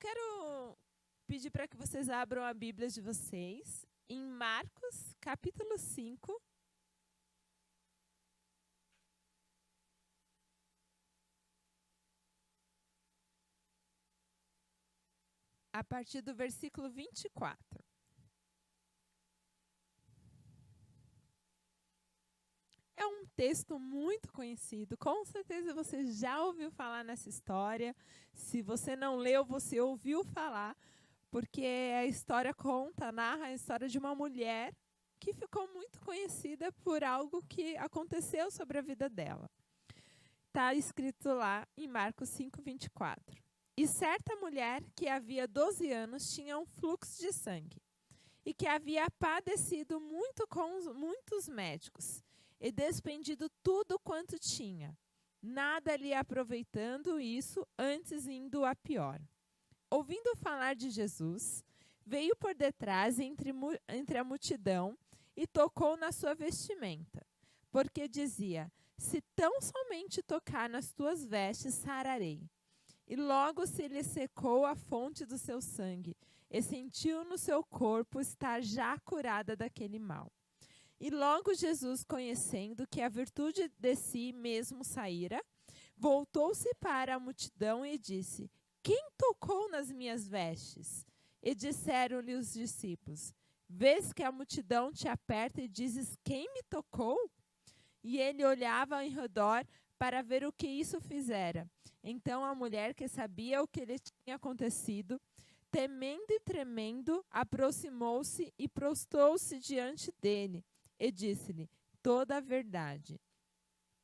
quero pedir para que vocês abram a Bíblia de vocês em Marcos, capítulo 5. A partir do versículo 24. É um texto muito conhecido, com certeza você já ouviu falar nessa história. Se você não leu, você ouviu falar, porque a história narra a história de uma mulher que ficou muito conhecida por algo que aconteceu sobre a vida dela. Está escrito lá em Marcos 5, 24. E certa mulher que havia 12 anos tinha um fluxo de sangue e que havia padecido muito com muitos médicos e despendido tudo quanto tinha, nada lhe aproveitando isso, antes indo a pior. Ouvindo falar de Jesus, veio por detrás entre a multidão e tocou na sua vestimenta, porque dizia: se tão somente tocar nas tuas vestes, sararei. E logo se lhe secou a fonte do seu sangue, e sentiu no seu corpo estar já curada daquele mal. E logo Jesus, conhecendo que a virtude de si mesmo saíra, voltou-se para a multidão e disse: quem tocou nas minhas vestes? E disseram-lhe os discípulos: vês que a multidão te aperta e dizes: quem me tocou? E ele olhava em redor para ver o que isso fizera. Então a mulher, que sabia o que lhe tinha acontecido, temendo e tremendo, aproximou-se e prostrou-se diante dele e disse-lhe toda a verdade.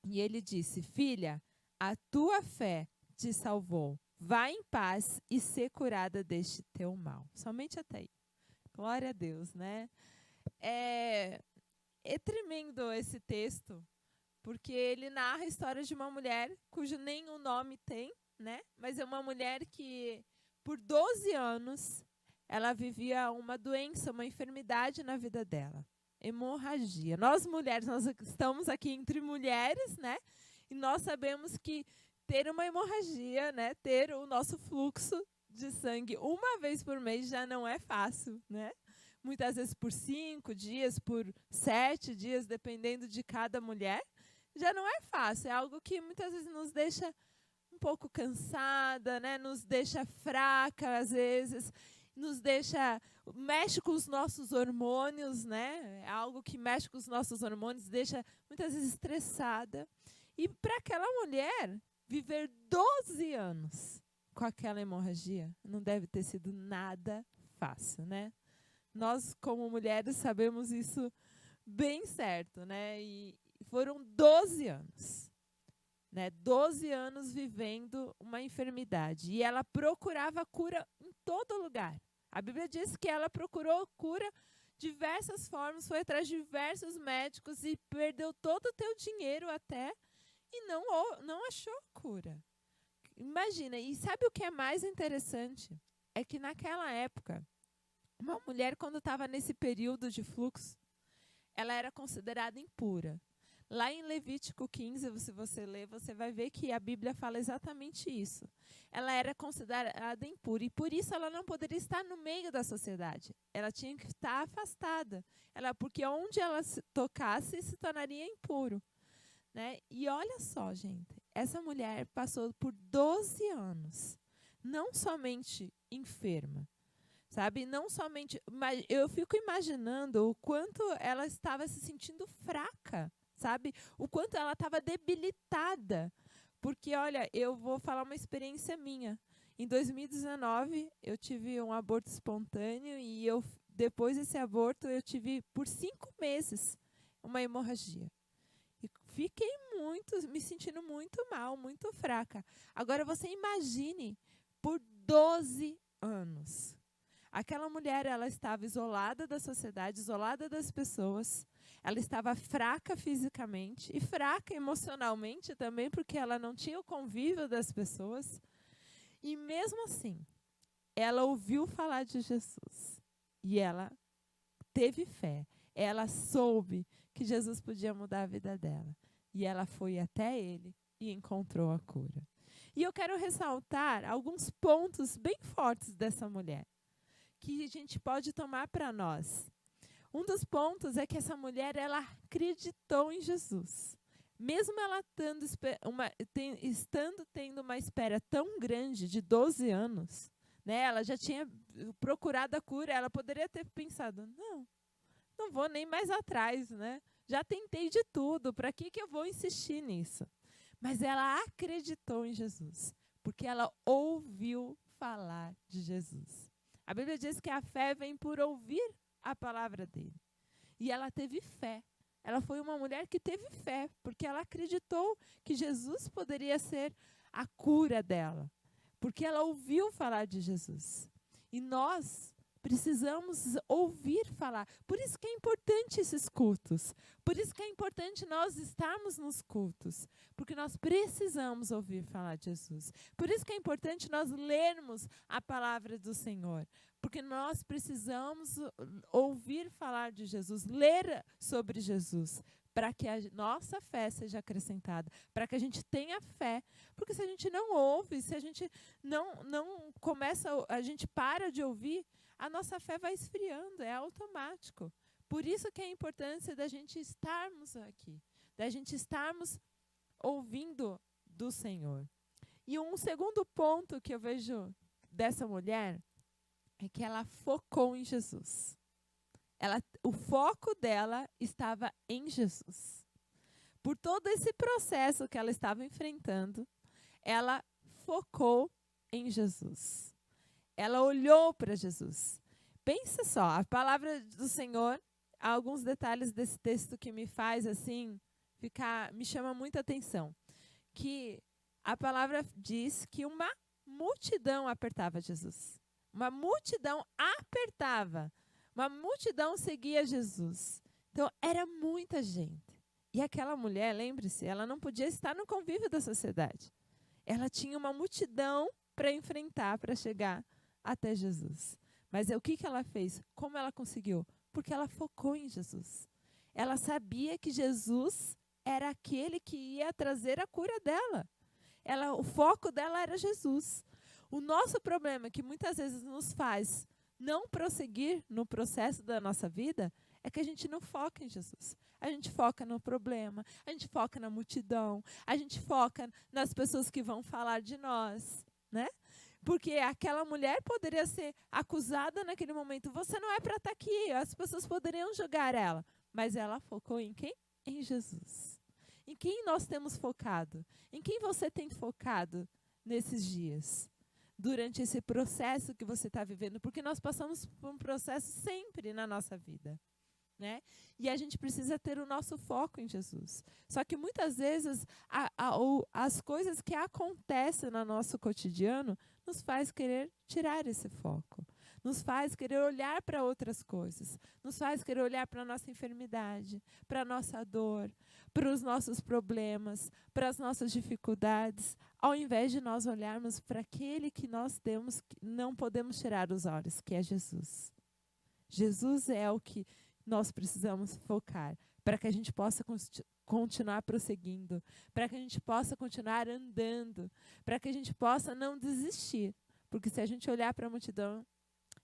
E ele disse: filha, a tua fé te salvou. Vá em paz e ser curada deste teu mal. Somente até aí. Glória a Deus, né? É tremendo esse texto, porque ele narra a história de uma mulher cujo nenhum nome tem, né? Mas é uma mulher que, por 12 anos, ela vivia uma doença, uma enfermidade na vida dela. Hemorragia. Nós mulheres, nós estamos aqui entre mulheres, né? E nós sabemos que ter uma hemorragia, né? Ter o nosso fluxo de sangue uma vez por mês já não é fácil, né? Muitas vezes por 5 dias, por 7 dias, dependendo de cada mulher, já não é fácil. É algo que muitas vezes nos deixa um pouco cansada, né? Nos deixa fraca, às vezes, mexe com os nossos hormônios, né? É algo que mexe com os nossos hormônios, deixa muitas vezes estressada. E para aquela mulher, viver 12 anos com aquela hemorragia não deve ter sido nada fácil, né? Nós, como mulheres, sabemos isso bem certo, né? E foram 12 anos. Né, 12 anos vivendo uma enfermidade. E ela procurava cura em todo lugar. A Bíblia diz que ela procurou cura de diversas formas, foi atrás de diversos médicos e perdeu todo o teu dinheiro até e não achou cura. Imagina, e sabe o que é mais interessante? É que naquela época, uma mulher, quando estava nesse período de fluxo, ela era considerada impura. Lá em Levítico 15, se você ler, você vai ver que a Bíblia fala exatamente isso. Ela era considerada impura e por isso ela não poderia estar no meio da sociedade. Ela tinha que estar afastada. Porque onde ela se tocasse se tornaria impuro. Né? E olha só, gente, essa mulher passou por 12 anos, não somente enferma, sabe? Não somente, mas eu fico imaginando o quanto ela estava se sentindo fraca. Sabe? O quanto ela estava debilitada. Porque, olha, eu vou falar uma experiência minha. Em 2019, eu tive um aborto espontâneo e depois desse aborto, eu tive, por 5 meses, uma hemorragia. E fiquei me sentindo muito mal, muito fraca. Agora, você imagine, por 12 anos. Aquela mulher, ela estava isolada da sociedade, isolada das pessoas. Ela estava fraca fisicamente e fraca emocionalmente também, porque ela não tinha o convívio das pessoas. E mesmo assim, ela ouviu falar de Jesus. E ela teve fé. Ela soube que Jesus podia mudar a vida dela. E ela foi até ele e encontrou a cura. E eu quero ressaltar alguns pontos bem fortes dessa mulher, que a gente pode tomar para nós. Um dos pontos é que essa mulher, ela acreditou em Jesus. Mesmo ela estando tendo uma espera tão grande, de 12 anos, né, ela já tinha procurado a cura, ela poderia ter pensado, não vou nem mais atrás, né? Já tentei de tudo, para que eu vou insistir nisso? Mas ela acreditou em Jesus, porque ela ouviu falar de Jesus. A Bíblia diz que a fé vem por ouvir a palavra dele. E ela teve fé. Ela foi uma mulher que teve fé, porque ela acreditou que Jesus poderia ser a cura dela, porque ela ouviu falar de Jesus. E nós precisamos ouvir falar. Por isso que é importante esses cultos. Por isso que é importante nós estarmos nos cultos. Porque nós precisamos ouvir falar de Jesus. Por isso que é importante nós lermos a palavra do Senhor. Porque nós precisamos ouvir falar de Jesus, ler sobre Jesus, para que a nossa fé seja acrescentada, para que a gente tenha fé. Porque se a gente não ouve, se a gente não começa, a gente para de ouvir, a nossa fé vai esfriando, é automático. Por isso que é a importância da gente estarmos aqui, da gente estarmos ouvindo do Senhor. E um segundo ponto que eu vejo dessa mulher é que ela focou em Jesus. O foco dela estava em Jesus. Por todo esse processo que ela estava enfrentando, ela focou em Jesus. Ela olhou para Jesus. Pensa só, a palavra do Senhor, há alguns detalhes desse texto que me faz assim, me chama muita atenção. Que a palavra diz que uma multidão apertava Jesus. Uma multidão apertava. Uma multidão seguia Jesus. Então, era muita gente. E aquela mulher, lembre-se, ela não podia estar no convívio da sociedade. Ela tinha uma multidão para enfrentar, para chegar até Jesus. Mas o que ela fez? Como ela conseguiu? Porque ela focou em Jesus. Ela sabia que Jesus era aquele que ia trazer a cura dela. O foco dela era Jesus. O nosso problema, que muitas vezes nos faz não prosseguir no processo da nossa vida, é que a gente não foca em Jesus. A gente foca no problema, a gente foca na multidão, a gente foca nas pessoas que vão falar de nós, né? Porque aquela mulher poderia ser acusada naquele momento. Você não é para estar aqui, as pessoas poderiam julgar ela. Mas ela focou em quem? Em Jesus. Em quem nós temos focado? Em quem você tem focado nesses dias? Durante esse processo que você está vivendo, porque nós passamos por um processo sempre na nossa vida, né? E a gente precisa ter o nosso foco em Jesus. Só que muitas vezes as coisas que acontecem no nosso cotidiano nos faz querer tirar esse foco, nos faz querer olhar para outras coisas, nos faz querer olhar para a nossa enfermidade, para a nossa dor, para os nossos problemas, para as nossas dificuldades, ao invés de nós olharmos para aquele que nós temos, que não podemos tirar os olhos, que é Jesus. Jesus é o que nós precisamos focar, para que a gente possa continuar prosseguindo, para que a gente possa continuar andando, para que a gente possa não desistir. Porque se a gente olhar para a multidão,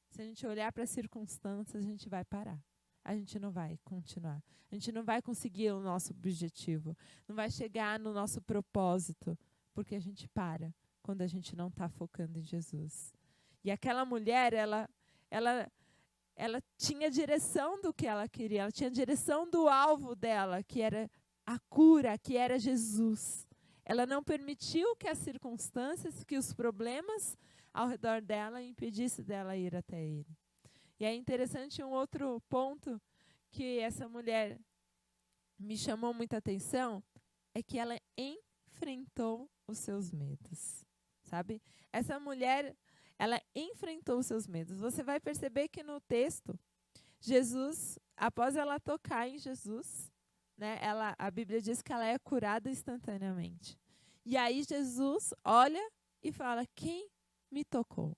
se a gente olhar para as circunstâncias, a gente vai parar. A gente não vai continuar. A gente não vai conseguir o nosso objetivo. Não vai chegar no nosso propósito, porque a gente para quando a gente não está focando em Jesus. E aquela mulher, ela tinha direção do que ela queria. Ela tinha direção do alvo dela, que era a cura, que era Jesus. Ela não permitiu que as circunstâncias, que os problemas ao redor dela impedissem dela ir até ele. E é interessante um outro ponto que essa mulher me chamou muita atenção, é que ela enfrentou os seus medos, sabe? Essa mulher, ela enfrentou os seus medos. Você vai perceber que no texto, Jesus, após ela tocar em Jesus, né, a Bíblia diz que ela é curada instantaneamente. E aí Jesus olha e fala, quem me tocou?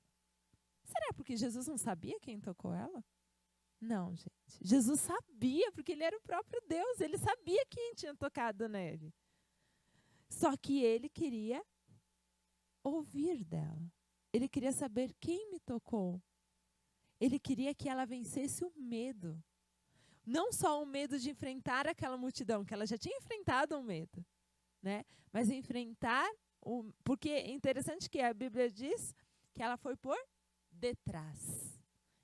Será porque Jesus não sabia quem tocou ela? Não, gente. Jesus sabia, porque ele era o próprio Deus. Ele sabia quem tinha tocado nele. Só que ele queria ouvir dela. Ele queria saber quem me tocou. Ele queria que ela vencesse o medo. Não só o medo de enfrentar aquela multidão, que ela já tinha enfrentado o medo, né? Mas enfrentar, porque é interessante que a Bíblia diz que ela foi por detrás.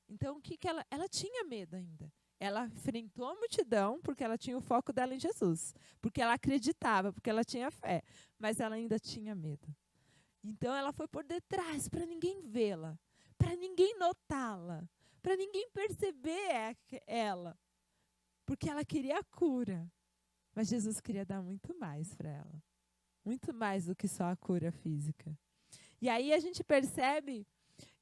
Então, o que ela tinha medo ainda. Ela enfrentou a multidão porque ela tinha o foco dela em Jesus, porque ela acreditava, porque ela tinha fé, mas ela ainda tinha medo. Então, ela foi por detrás para ninguém vê-la, para ninguém notá-la, para ninguém perceber ela, porque ela queria a cura. Mas Jesus queria dar muito mais para ela, muito mais do que só a cura física. E aí a gente percebe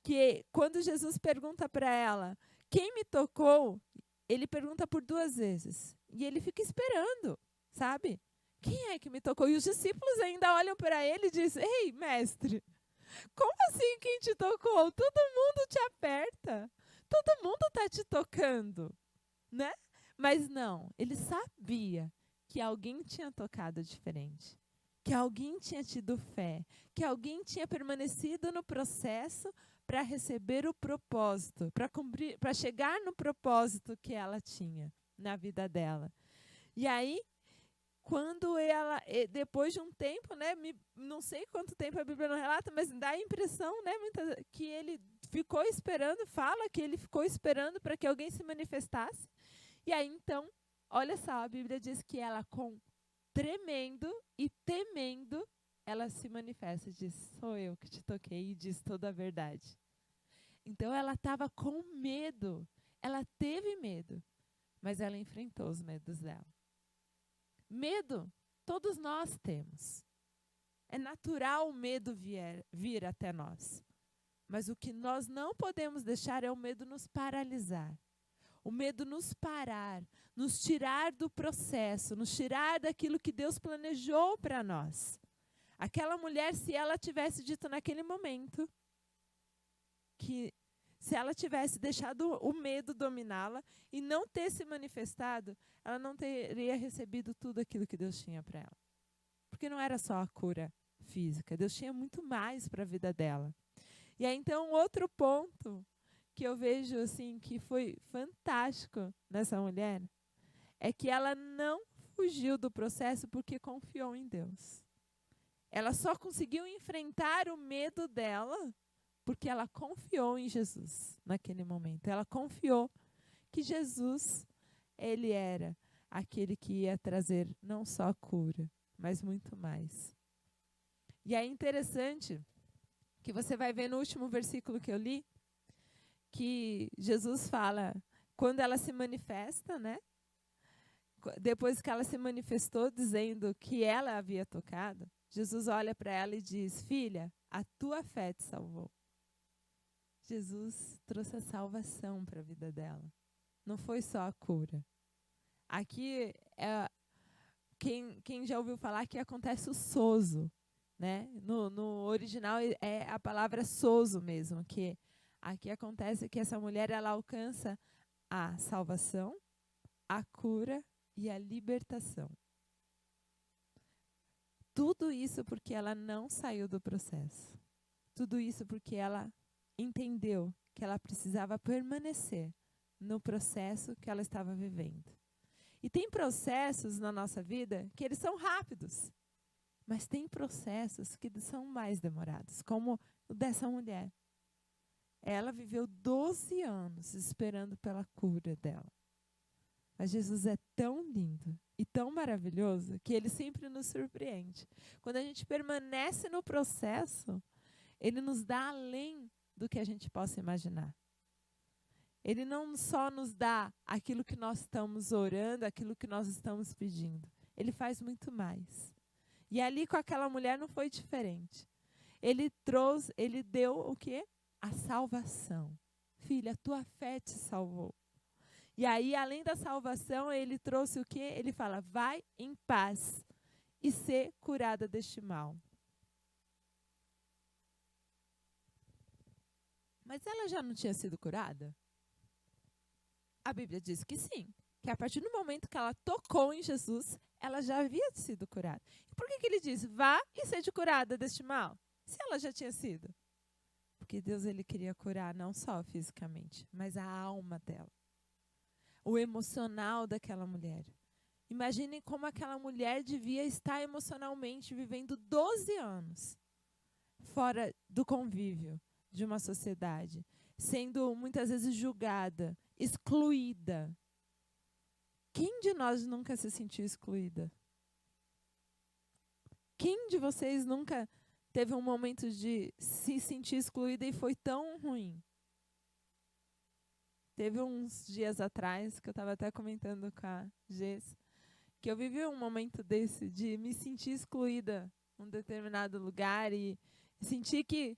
que quando Jesus pergunta para ela, quem me tocou? Ele pergunta por 2 vezes. E ele fica esperando, sabe? Quem é que me tocou? E os discípulos ainda olham para ele e dizem, ei, mestre, como assim quem te tocou? Todo mundo te aperta. Todo mundo está te tocando, né? Mas não, ele sabia que alguém tinha tocado diferente. Que alguém tinha tido fé. Que alguém tinha permanecido no processo para receber o propósito, para cumprir, para chegar no propósito que ela tinha na vida dela. E aí, quando ela, depois de um tempo, né, não sei quanto tempo a Bíblia não relata, mas dá a impressão, né, que ele ficou esperando, fala que ele ficou esperando para que alguém se manifestasse. E aí, então, olha só, a Bíblia diz que ela, com tremendo e temendo, ela se manifesta e diz, sou eu que te toquei, e diz toda a verdade. Então ela estava com medo, ela teve medo, mas ela enfrentou os medos dela. Medo, todos nós temos. É natural o medo vir até nós. Mas o que nós não podemos deixar é o medo nos paralisar. O medo nos parar, nos tirar do processo, nos tirar daquilo que Deus planejou para nós. Aquela mulher, se ela tivesse dito naquele momento, que se ela tivesse deixado o medo dominá-la e não ter se manifestado, ela não teria recebido tudo aquilo que Deus tinha para ela. Porque não era só a cura física, Deus tinha muito mais para a vida dela. E aí, então, outro ponto que eu vejo assim que foi fantástico nessa mulher é que ela não fugiu do processo porque confiou em Deus. Ela só conseguiu enfrentar o medo dela porque ela confiou em Jesus naquele momento. Ela confiou que Jesus, ele era aquele que ia trazer não só a cura, mas muito mais. E é interessante que você vai ver no último versículo que eu li, que Jesus fala, quando ela se manifesta, né? Depois que ela se manifestou dizendo que ela havia tocado, Jesus olha para ela e diz, filha, a tua fé te salvou. Jesus trouxe a salvação para a vida dela. Não foi só a cura. Aqui, quem já ouviu falar que acontece o sozo, né? No original é a palavra sozo mesmo, que aqui acontece que essa mulher ela alcança a salvação, a cura e a libertação. Tudo isso porque ela não saiu do processo. Tudo isso porque ela entendeu que ela precisava permanecer no processo que ela estava vivendo. E tem processos na nossa vida que eles são rápidos, mas tem processos que são mais demorados, como o dessa mulher. Ela viveu 12 anos esperando pela cura dela. Mas Jesus é tão lindo e tão maravilhoso que ele sempre nos surpreende. Quando a gente permanece no processo, ele nos dá além do que a gente possa imaginar. Ele não só nos dá aquilo que nós estamos orando, aquilo que nós estamos pedindo. Ele faz muito mais. E ali com aquela mulher não foi diferente. Ele deu o quê? A salvação. Filha, a tua fé te salvou. E aí, além da salvação, ele trouxe o quê? Ele fala, vai em paz e ser curada deste mal. Mas ela já não tinha sido curada? A Bíblia diz que sim, que a partir do momento que ela tocou em Jesus, ela já havia sido curada. E por que ele diz, vá e seja curada deste mal? se ela já tinha sido? Porque Deus ele queria curar não só fisicamente, mas a alma dela, o emocional daquela mulher. Imaginem como aquela mulher devia estar emocionalmente vivendo 12 anos fora do convívio de uma sociedade, sendo muitas vezes julgada, excluída. Quem de nós nunca se sentiu excluída? Quem de vocês nunca teve um momento de se sentir excluída e foi tão ruim? Teve uns dias atrás, que eu estava até comentando com a Gess, que eu vivi um momento desse, de me sentir excluída em um determinado lugar e sentir que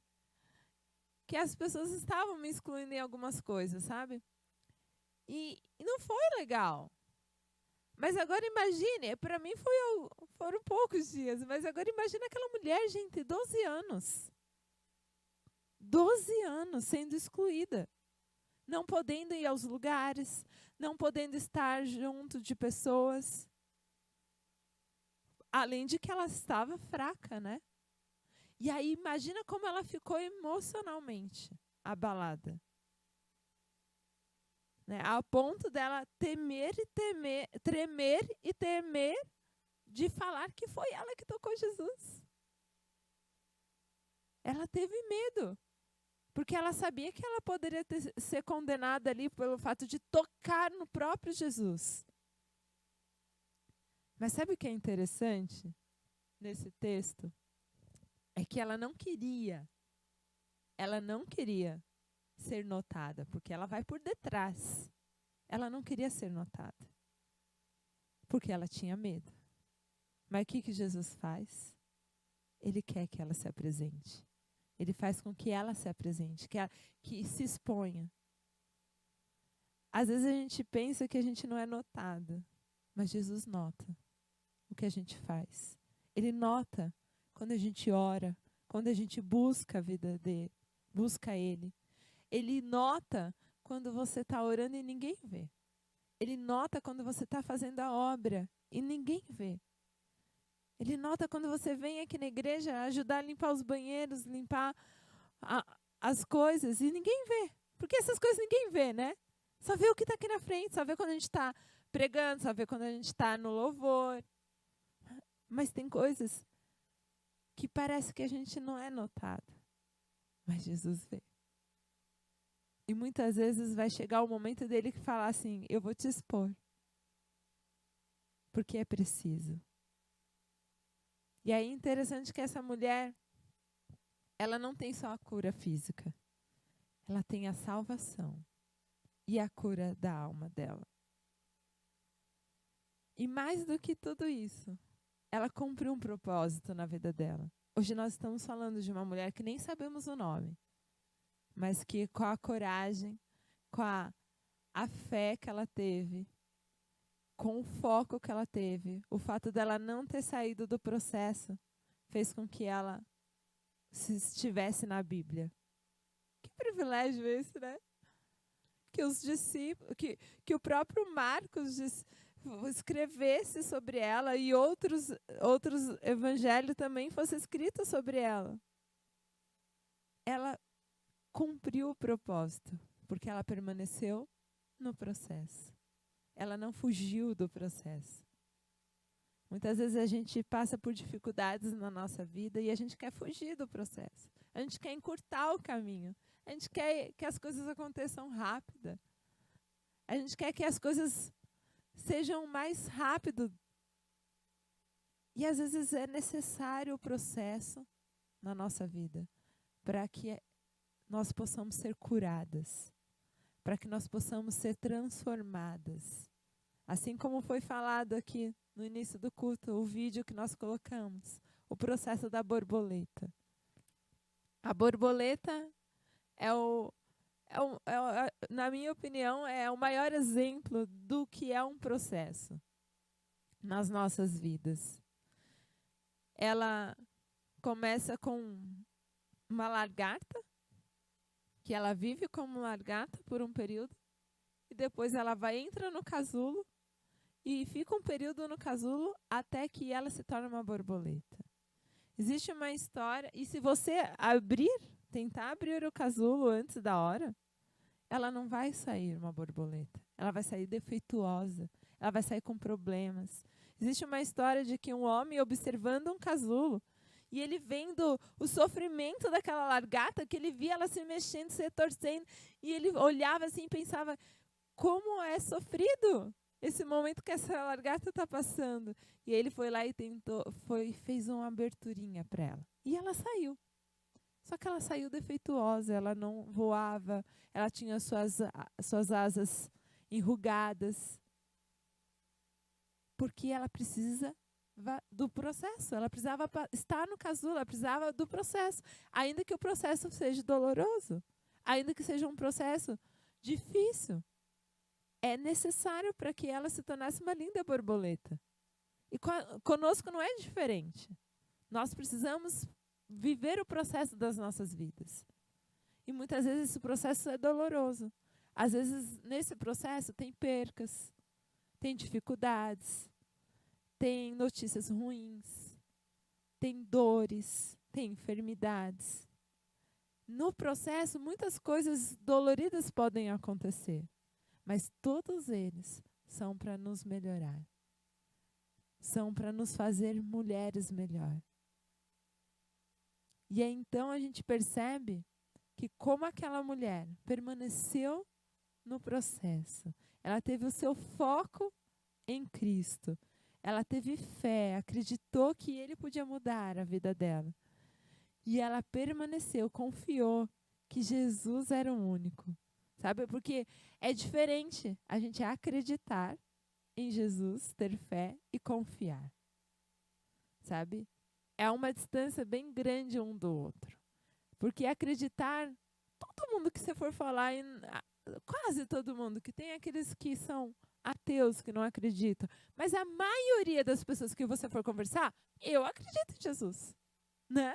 as pessoas estavam me excluindo em algumas coisas, sabe? E não foi legal. Mas agora imagine, para mim foram poucos dias, mas agora imagine aquela mulher, gente, 12 anos. 12 anos sendo excluída. Não podendo ir aos lugares, não podendo estar junto de pessoas. Além de que ela estava fraca, né? E aí imagina como ela ficou emocionalmente abalada. Né? A ponto dela tremer e temer de falar que foi ela que tocou Jesus. Ela teve medo, porque ela sabia que ela poderia ser condenada ali pelo fato de tocar no próprio Jesus. Mas sabe o que é interessante nesse texto? É que ela não queria ser notada, porque ela vai por detrás. Ela não queria ser notada, porque ela tinha medo. Mas o que Jesus faz? Ele quer que ela se apresente. Ele faz com que ela se apresente, que se exponha. Às vezes a gente pensa que a gente não é notada, mas Jesus nota o que a gente faz. Ele nota quando a gente ora, quando a gente busca a vida dele, busca Ele. Ele nota quando você está orando e ninguém vê. Ele nota quando você está fazendo a obra e ninguém vê. Ele nota quando você vem aqui na igreja ajudar a limpar os banheiros, limpar as coisas e ninguém vê. Porque essas coisas ninguém vê, né? Só vê o que está aqui na frente, só vê quando a gente está pregando, só vê quando a gente está no louvor. Mas tem coisas que parece que a gente não é notado. Mas Jesus vê. E muitas vezes vai chegar o momento dele que falar assim, eu vou te expor. Porque é preciso. E aí é interessante que essa mulher, ela não tem só a cura física. Ela tem a salvação e a cura da alma dela. E mais do que tudo isso, ela cumpriu um propósito na vida dela. Hoje nós estamos falando de uma mulher que nem sabemos o nome, mas que com a coragem, com a fé que ela teve, com o foco que ela teve, o fato dela não ter saído do processo, fez com que ela estivesse na Bíblia. Que privilégio esse, né? Que os discípulos, que o próprio Marcos escrevesse sobre ela e outros evangelhos também fossem escritos sobre ela. Ela cumpriu o propósito, porque ela permaneceu no processo. Ela não fugiu do processo. Muitas vezes a gente passa por dificuldades na nossa vida e a gente quer fugir do processo. A gente quer encurtar o caminho. A gente quer que as coisas aconteçam rápido. A gente quer que as coisas sejam mais rápido. E às vezes é necessário o processo na nossa vida para que nós possamos ser curadas, para que nós possamos ser transformadas. Assim como foi falado aqui no início do culto, o vídeo que nós colocamos, o processo da borboleta. A borboleta na minha opinião, é o maior exemplo do que é um processo nas nossas vidas. Ela começa com uma lagarta, que ela vive como lagarta por um período, e depois ela entra no casulo e fica um período no casulo até que ela se torna uma borboleta. Existe uma história, e se você tentar abrir o casulo antes da hora, ela não vai sair uma borboleta. Ela vai sair defeituosa. Ela vai sair com problemas. Existe uma história de que um homem observando um casulo e ele vendo o sofrimento daquela lagarta, que ele via ela se mexendo, se torcendo, e ele olhava assim e pensava, como é sofrido esse momento que essa lagarta está passando. E ele foi lá e fez uma aberturinha para ela. E ela saiu. Só que ela saiu defeituosa, ela não voava, ela tinha suas asas enrugadas. Porque ela precisa do processo, ela precisava estar no casulo, ela precisava do processo. Ainda que o processo seja doloroso, ainda que seja um processo difícil, é necessário para que ela se tornasse uma linda borboleta. E conosco não é diferente. Nós precisamos viver o processo das nossas vidas. E muitas vezes esse processo é doloroso. Às vezes, nesse processo, tem percas, tem dificuldades, tem notícias ruins, tem dores, tem enfermidades. No processo, muitas coisas doloridas podem acontecer, mas todos eles são para nos melhorar. São para nos fazer mulheres melhor. E aí, então a gente percebe que como aquela mulher permaneceu no processo, ela teve o seu foco em Cristo, ela teve fé, acreditou que Ele podia mudar a vida dela. E ela permaneceu, confiou que Jesus era o único. Sabe? Porque é diferente a gente acreditar em Jesus, ter fé e confiar. Sabe? É uma distância bem grande um do outro. Porque acreditar, todo mundo que você for falar, quase todo mundo, que tem aqueles que são ateus, que não acreditam, mas a maioria das pessoas que você for conversar, eu acredito em Jesus, né?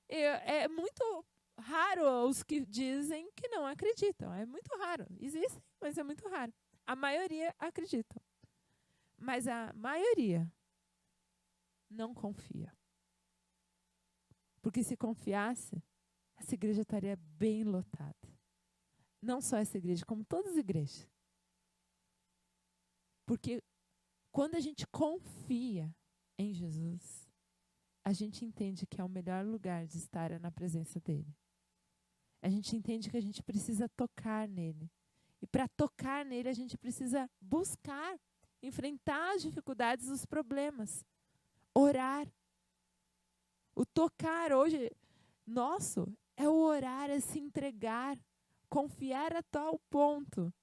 É muito raro os que dizem que não acreditam, é muito raro, existem, mas é muito raro. A maioria acreditam, mas a maioria não confia. Porque se confiasse, essa igreja estaria bem lotada. Não só essa igreja, como todas as igrejas. Porque quando a gente confia em Jesus, a gente entende que é o melhor lugar de estar é na presença dele. A gente entende que a gente precisa tocar nele. E para tocar nele, a gente precisa buscar, enfrentar as dificuldades, os problemas, orar. O tocar hoje, nosso, é o orar, é se entregar, confiar a tal ponto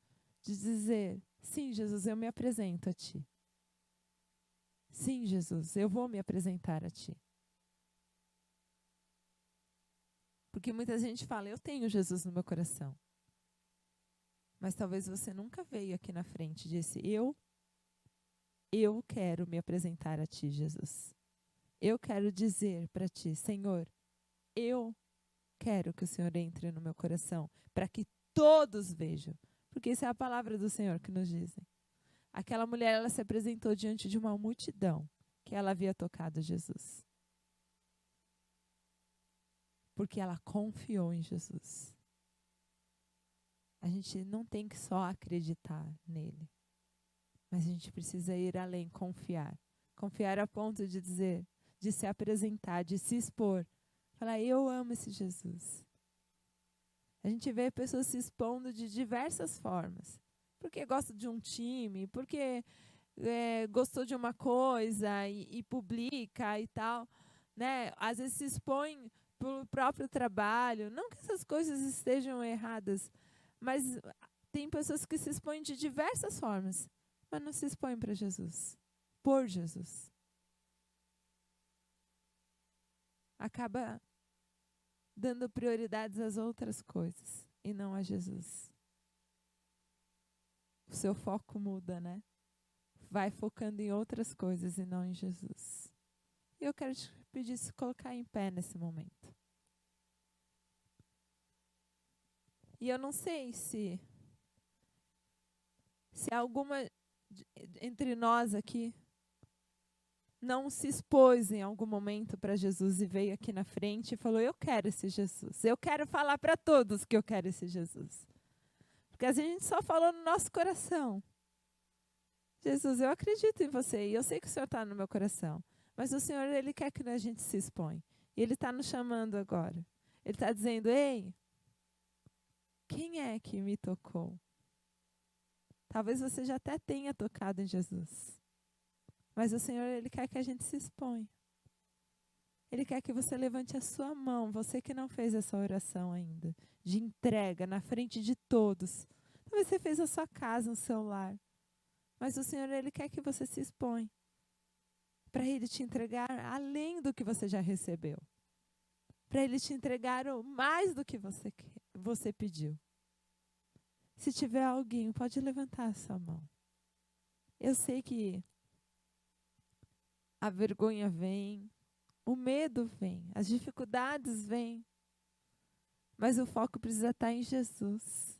de dizer, sim, Jesus, eu me apresento a ti. Sim, Jesus, eu vou me apresentar a ti. Porque muita gente fala, eu tenho Jesus no meu coração. Mas talvez você nunca veio aqui na frente e disse, eu quero me apresentar a ti, Jesus. Eu quero dizer para ti, Senhor, eu quero que o Senhor entre no meu coração, para que todos vejam. Porque isso é a palavra do Senhor que nos dizem. Aquela mulher, ela se apresentou diante de uma multidão que ela havia tocado Jesus. Porque ela confiou em Jesus. A gente não tem que só acreditar nele, mas a gente precisa ir além, confiar. Confiar a ponto de dizer, de se apresentar, de se expor. Falar, eu amo esse Jesus. A gente vê pessoas se expondo de diversas formas. Porque gosta de um time, porque gostou de uma coisa e publica e tal. Né? Às vezes se expõe pelo próprio trabalho. Não que essas coisas estejam erradas, mas tem pessoas que se expõem de diversas formas, mas não se expõem para Jesus, por Jesus. Acaba dando prioridades às outras coisas e não a Jesus. O seu foco muda, né? Vai focando em outras coisas e não em Jesus. E eu quero te pedir se colocar em pé nesse momento. E eu não sei se alguma entre nós aqui não se expôs em algum momento para Jesus e veio aqui na frente e falou: eu quero esse Jesus. Eu quero falar para todos que eu quero esse Jesus. Porque a gente só falou no nosso coração. Jesus, eu acredito em você e eu sei que o Senhor está no meu coração. Mas o Senhor, Ele quer que a gente se expõe. E Ele está nos chamando agora. Ele está dizendo: ei, quem é que me tocou? Talvez você já até tenha tocado em Jesus. Mas o Senhor, Ele quer que a gente se exponha. Ele quer que você levante a sua mão, você que não fez essa oração ainda, de entrega na frente de todos. Talvez você fez a sua casa, no seu lar. Mas o Senhor, Ele quer que você se exponha. Para Ele te entregar além do que você já recebeu. Para Ele te entregar mais do que você pediu. Se tiver alguém, pode levantar a sua mão. Eu sei que a vergonha vem, o medo vem, as dificuldades vêm, mas o foco precisa estar em Jesus.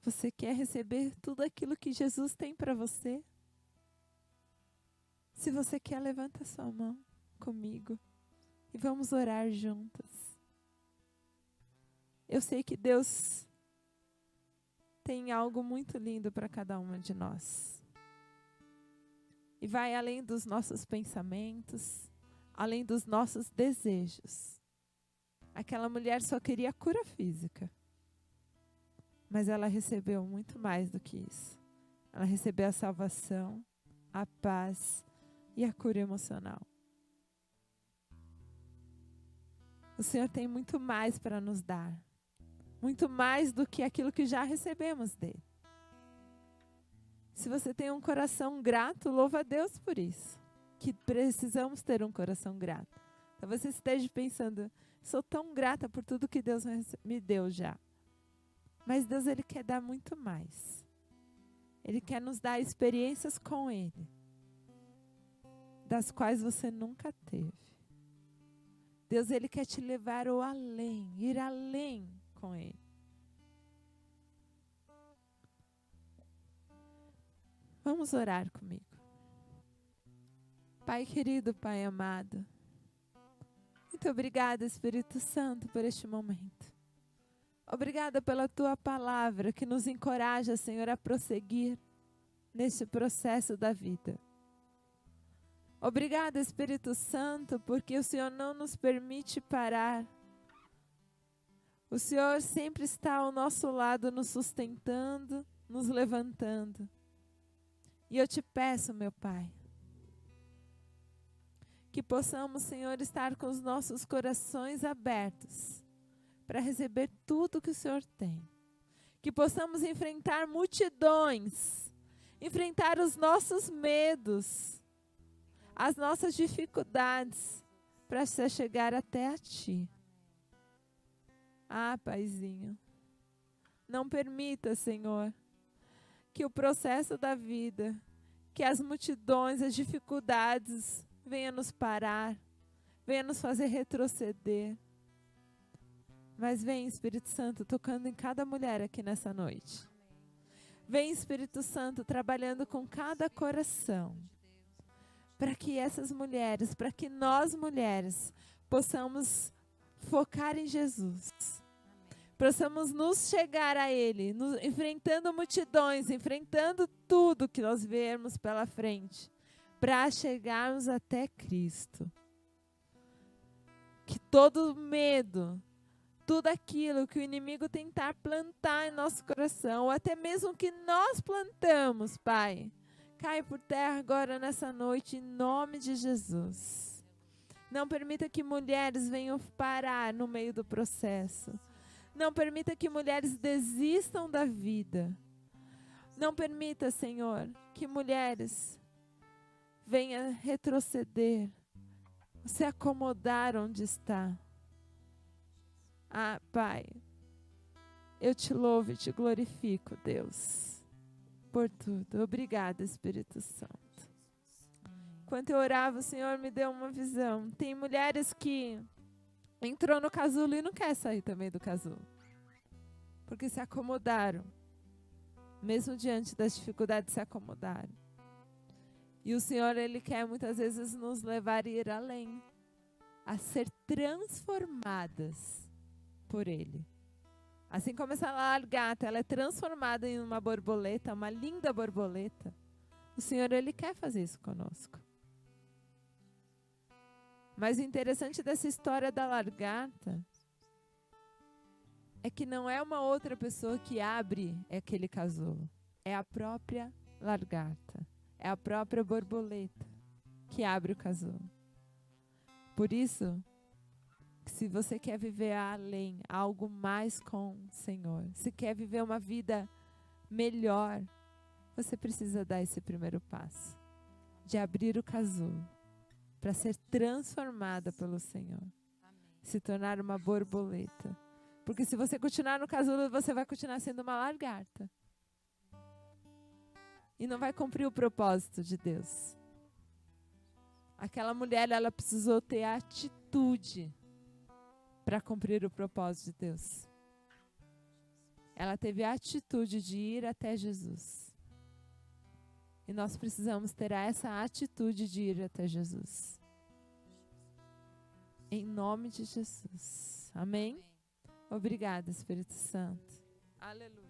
Você quer receber tudo aquilo que Jesus tem para você? Se você quer, levanta a sua mão comigo e vamos orar juntas. Eu sei que Deus tem algo muito lindo para cada uma de nós. E vai além dos nossos pensamentos, além dos nossos desejos. Aquela mulher só queria cura física. Mas ela recebeu muito mais do que isso. Ela recebeu a salvação, a paz e a cura emocional. O Senhor tem muito mais para nos dar. Muito mais do que aquilo que já recebemos dele. Se você tem um coração grato, louva a Deus por isso. Que precisamos ter um coração grato. Talvez você esteja pensando: sou tão grata por tudo que Deus me deu já. Mas Deus, Ele quer dar muito mais. Ele quer nos dar experiências com Ele, das quais você nunca teve. Deus, Ele quer te levar ao além, ir além com Ele. Vamos orar comigo. Pai querido, Pai amado, muito obrigada, Espírito Santo, por este momento. Obrigada pela Tua palavra que nos encoraja, Senhor, a prosseguir neste processo da vida. Obrigada, Espírito Santo, porque o Senhor não nos permite parar. O Senhor sempre está ao nosso lado, nos sustentando, nos levantando. E eu te peço, meu Pai, que possamos, Senhor, estar com os nossos corações abertos para receber tudo que o Senhor tem. Que possamos enfrentar multidões, enfrentar os nossos medos, as nossas dificuldades, para chegar até a Ti. Ah, Paizinho, não permita, Senhor, que o processo da vida, que as multidões, as dificuldades venham nos parar, venham nos fazer retroceder. Mas vem, Espírito Santo, tocando em cada mulher aqui nessa noite. Vem, Espírito Santo, trabalhando com cada coração, para que essas mulheres, para que nós mulheres, possamos focar em Jesus. Possamos nos chegar a Ele, enfrentando multidões, enfrentando tudo que nós vermos pela frente, para chegarmos até Cristo. Que todo medo, tudo aquilo que o inimigo tentar plantar em nosso coração, ou até mesmo que nós plantamos, Pai, cai por terra agora nessa noite, em nome de Jesus. Não permita que mulheres venham parar no meio do processo. Não permita que mulheres desistam da vida. Não permita, Senhor, que mulheres venham retroceder, se acomodar onde está. Ah, Pai, eu te louvo e te glorifico, Deus, por tudo. Obrigada, Espírito Santo. Enquanto eu orava, o Senhor me deu uma visão. Tem mulheres que entrou no casulo e não quer sair também do casulo, porque se acomodaram, mesmo diante das dificuldades se acomodaram. E o Senhor, Ele quer muitas vezes nos levar a ir além, a ser transformadas por Ele. Assim como essa lagarta, ela é transformada em uma borboleta, uma linda borboleta. O Senhor, Ele quer fazer isso conosco. Mas o interessante dessa história da lagarta é que não é uma outra pessoa que abre aquele casulo. É a própria lagarta. É a própria borboleta que abre o casulo. Por isso, se você quer viver além, algo mais com o Senhor, se quer viver uma vida melhor, você precisa dar esse primeiro passo, de abrir o casulo, para ser transformada pelo Senhor, se tornar uma borboleta. Porque se você continuar no casulo, você vai continuar sendo uma lagarta. E não vai cumprir o propósito de Deus. Aquela mulher, ela precisou ter atitude para cumprir o propósito de Deus. Ela teve a atitude de ir até Jesus. E nós precisamos ter essa atitude de ir até Jesus. Em nome de Jesus. Amém? Obrigada, Espírito Santo. Aleluia.